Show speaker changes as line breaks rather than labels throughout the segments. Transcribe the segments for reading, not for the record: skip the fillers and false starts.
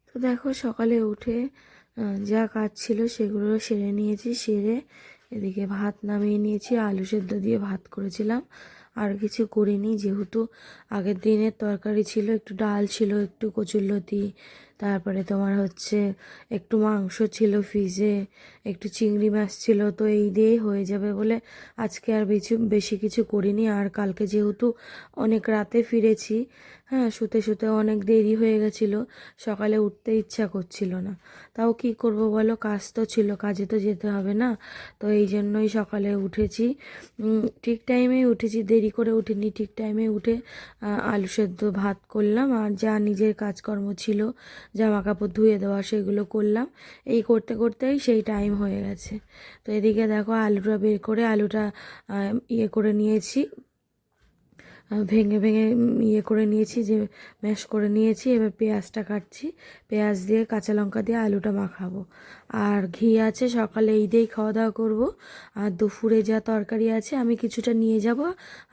তো দেখো সকালে উঠে যা কাজ ছিল সেগুলো সেরে নিয়েছি। সেরে এদিকে ভাত নামিয়ে নিয়েছি, আলু সেদ্ধ দিয়ে ভাত করেছিলাম। আর কিছু করিনি, যেহেতু আগের দিনের তরকারি ছিল, একটু ডাল ছিল, একটু কচুরলতি, তারপরে তোমার হচ্ছে একটু মাংস ছিল ফ্রিজে, একটু চিংড়ি মাছ ছিল। তো এই দিয়েই হয়ে যাবে বলে আজকে আর বেশি কিছু করিনি। আর কালকে যেহেতু অনেক রাতে ফিরেছি, হ্যাঁ, শুতে শুতে অনেক দেরি হয়ে গেছিলো, সকালে উঠতে ইচ্ছা করছিল না। তাও কি করব বলো, কাজ তো ছিল, কাজে তো যেতে হবে না। তো এই জন্যই সকালে উঠেছি, ঠিক টাইমেই উঠেছি, দেরি করে উঠিনি, ঠিক টাইমে উঠে আলু সেদ্ধ ভাত করলাম। আর যা নিজের কাজকর্ম ছিল, জামা কাপড় ধুয়ে দেওয়া, সেগুলো করলাম। এই করতে করতেই সেই টাইম হয়ে গেছে। তো এদিকে দেখো আলুটা বের করে আলুটা ইয়ে করে নিয়েছি, ভেঙে ভেঙে ইয়ে করে নিয়েছি, যে ম্যাশ করে নিয়েছি। এবার পেঁয়াজটা কাটছি, পেঁয়াজ দিয়ে কাঁচা লঙ্কা দিয়ে আলুটা মাখাবো। আর ঘি আছে, সকালে এই দিয়েই খাওয়া দাওয়া করবো। আর দুপুরে যা তরকারি আছে আমি কিছুটা নিয়ে যাব,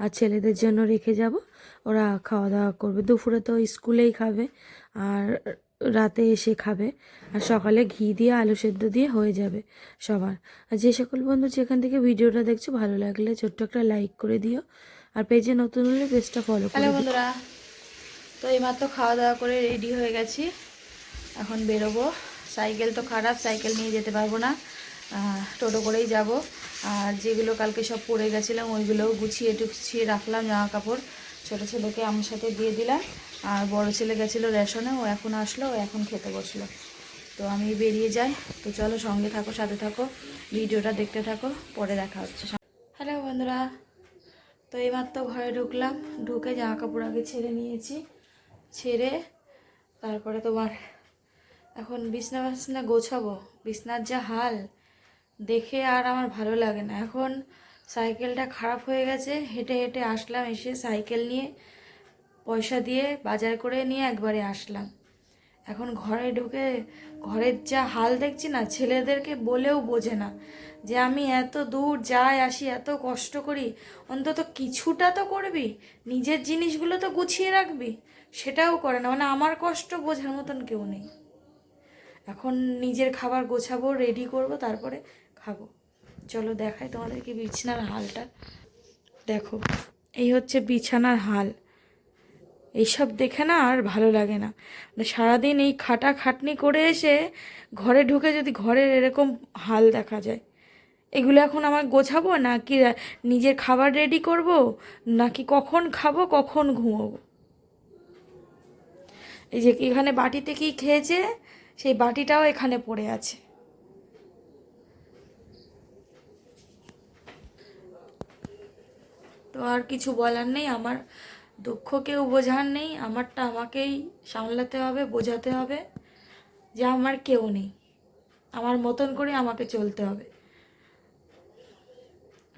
আর ছেলেদের জন্য রেখে যাব, ওরা খাওয়া দাওয়া করবে। দুপুরে তো স্কুলেই খাবে, আর রাতে এসে খাবে। আর সকালে ঘি দিয়ে আলু সেদ্ধ দিয়ে হয়ে যাবে সবার। আর যে সকল বন্ধু যেখান থেকে ভিডিওটা দেখছো, ভালো লাগলে ছোট্ট একটা লাইক করে দিও, আর পেজে নতুন হলে পেজটা ফলো করে
হ্যালো
দিও।
বন্ধুরা, তো এইমাত্র খাওয়া দাওয়া করে রেডি হয়ে গেছি, এখন বেরোবো। সাইকেল তো খারাপ, সাইকেল নিয়ে যেতে পারবো না, টোটো করেই যাব। আর যেগুলো কালকে সব পরে গেছিলাম ওইগুলোও গুছিয়ে টুছিয়ে রাখলাম, জামা কাপড়। ছোটো ছেলেকে আমার সাথে দিয়ে দিলাম, আর বড় ছেলে গেছিলো রেশনে, ও এখন আসলো, ও এখন খেতে বসলো। তো আমি বেরিয়ে যাই। তো চলো, সঙ্গে থাকো, সাথে থাকো, ভিডিওটা দেখতে থাকো, পরে দেখা হচ্ছে। হ্যালো বন্ধুরা, তো এইমাত্র ঘরে ঢুকলাম, ঢুকে জামা কাপড় আগে ছেড়ে নিয়েছি। ছেড়ে তারপরে তোমার এখন বিছনা গোছাবো। বিছনার যা হাল দেখে আর আমার ভালো লাগে না। এখন সাইকেলটা খারাপ হয়ে গেছে, হেঁটে হেঁটে আসলাম, এসে সাইকেল নিয়ে পয়সা দিয়ে বাজার করে নিয়ে একবারে আসলাম। এখন ঘরে ঢুকে ঘরের যা হাল দেখছি না, ছেলেদেরকে বলেও বোঝে না যে আমি এত দূর যাই আসি, এত কষ্ট করি, অন্তত কিছুটা তো করবি, নিজের জিনিসগুলো তো গুছিয়ে রাখবি, সেটাও করে না। মানে আমার কষ্ট বোঝার মতন কেউ নেই। এখন নিজের খাবার গোছাবো, রেডি করব, তারপরে খাবো। চলো দেখাই তোমাদেরকে বিছানার হালটা। দেখো, এই হচ্ছে বিছানার হাল। এইসব দেখে না আর ভালো লাগে না। মানে সারাদিন এই খাটাখাটনি করে এসে ঘরে ঢুকে যদি ঘরের এরকম হাল দেখা যায়, এগুলো এখন আমার গোছাবো নাকি নিজের খাবার রেডি করব, নাকি কখন খাবো কখন ঘুমোবো। এই যে এখানে বাটিতে কি খেয়েছে, সেই বাটিটাও এখানে পড়ে আছে। তো আর কিছু বলার নেই, আমার দুঃখ কেউ বোঝার নেই, আমারটা আমাকেই সামলাতে হবে, বোঝাতে হবে যে আমার কেউ নেই, আমার মতন করে আমাকে চলতে হবে।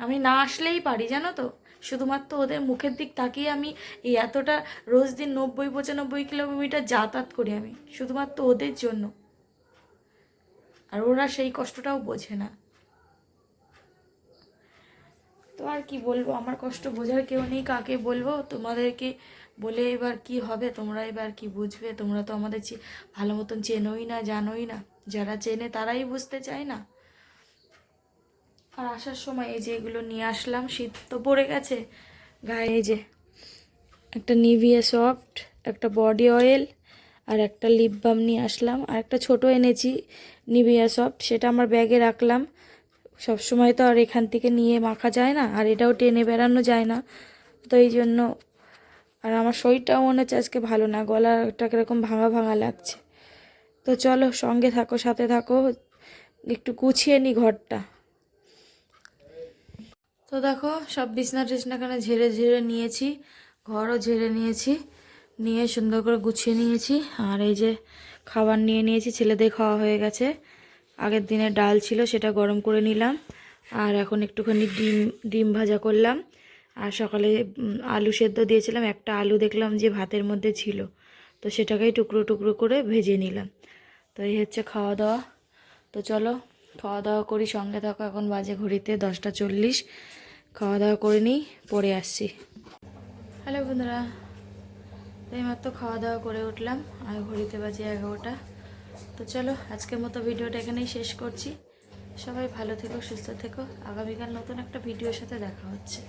আমি না আসলেই পারি, জানো তো, শুধুমাত্র ওদের মুখের দিক তাকিয়ে আমি এই এতটা রোজ দিন 90-95 কিলোমিটার যাতায়াত করি আমি শুধুমাত্র ওদের জন্য। আর ওরা সেই কষ্টটাও বোঝে না। তো আর কি বলবো, আমার কষ্ট বোঝার কেউ নেই, কাকে বলবো? তোমাদেরকে বলে এবার কি হবে, তোমরা এবার কি বুঝবে? তোমরা তো আমাদের ভালো মতন চেনোই না, জানোই না। যারা চেনে তারাই বুঝতে চায় না। আর আসার সময় এই যে এগুলো নিয়ে আসলাম, শীত তো পড়ে গেছে গায়ে। এই যে একটা নিভিয়া সফট, একটা বডি অয়েল, আর একটা লিপ বাম নিয়ে আসলাম। আর একটা ছোটো এনেছি নিভিয়া সফট, সেটা আমার ব্যাগে রাখলাম। সব সময় তো আর এখান থেকে নিয়ে মাখা যায় না, আর এটাও টেনে বেড়ানো যায় না, তো এই জন্য। আর আমার শরীরটাও মনে হচ্ছে আজকে ভালো না, গলাটা কীরকম ভাঙা ভাঙা লাগছে। তো চলো, সঙ্গে থাকো, সাথে থাকো, একটু গুছিয়ে নিই ঘরটা। তো দেখো, সব বিছনা টিছনাখানে ঝেড়ে ঝেড়ে নিয়েছি, ঘরও ঝেড়ে নিয়েছি, নিয়ে সুন্দর করে গুছিয়ে নিয়েছি। আর এই যে খাবার নিয়ে নিয়েছি, ছেলেদের খাওয়া হয়ে গেছে। আগের দিনের ডাল ছিল, সেটা গরম করে নিলাম। আর এখন একটুখানি ডিম ভাজা করলাম। আর সকালে আলু সেদ্ধ দিয়েছিলাম, একটা আলু দেখলাম যে ভাতের মধ্যে ছিল, তো সেটাকেই টুকরো টুকরো করে ভেজে নিলাম। তো এই হচ্ছে খাওয়া দাওয়া। তো চলো খাওয়া দাওয়া করি, সঙ্গে থাকো। এখন বাজে ঘড়িতে 10টা 40। খাওয়া দাওয়া করে নিই, পরে আসছি। হ্যালো বন্ধুরা, তো এইমাত্র খাওয়া দাওয়া করে উঠলাম, আর ঘড়িতে বাজে 11টা। তো চলো আজকের মতো ভিডিওটা এখানেই শেষ করছি। সবাই ভালো থেকো, সুস্থ থেকো। আগামীকাল নতুন একটা ভিডিওর সাথে দেখা হচ্ছে।